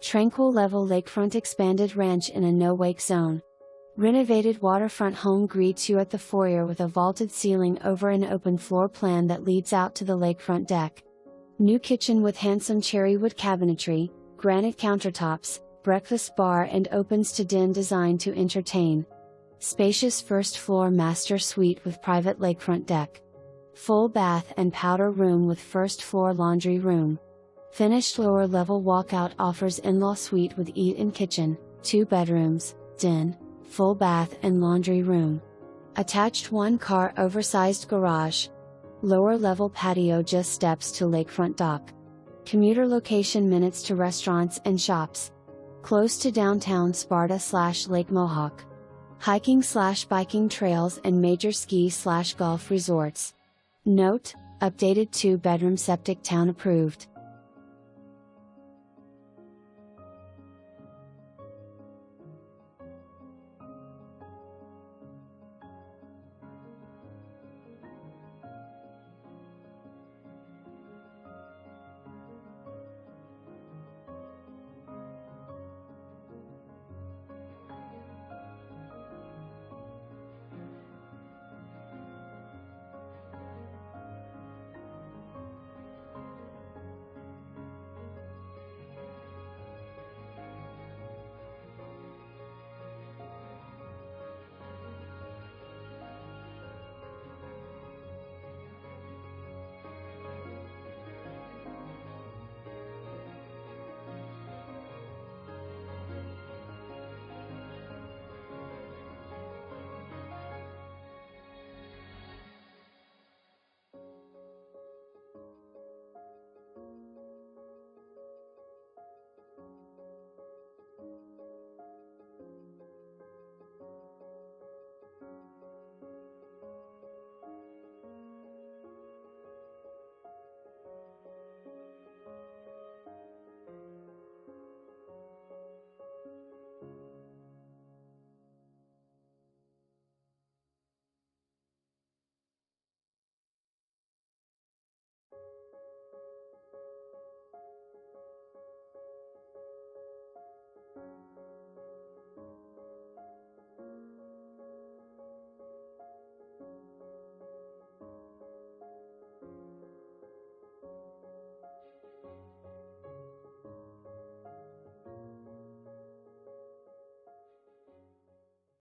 Tranquil level lakefront expanded ranch in a no-wake zone. Renovated waterfront home greets you at the foyer with a vaulted ceiling over an open floor plan that leads out to the lakefront deck. New kitchen with handsome cherrywood cabinetry, granite countertops, breakfast bar and opens to den designed to entertain. Spacious first floor master suite with private lakefront deck. Full bath and powder room with first floor laundry room. Finished lower level walkout offers in-law suite with eat-in kitchen, 2 bedrooms, den, full bath and laundry room. Attached 1-car oversized garage. Lower level patio just steps to lakefront dock. Commuter location minutes to restaurants and shops. Close to downtown Sparta / Lake Mohawk. Hiking / biking trails and major ski / golf resorts. Note, updated 2-bedroom septic town approved.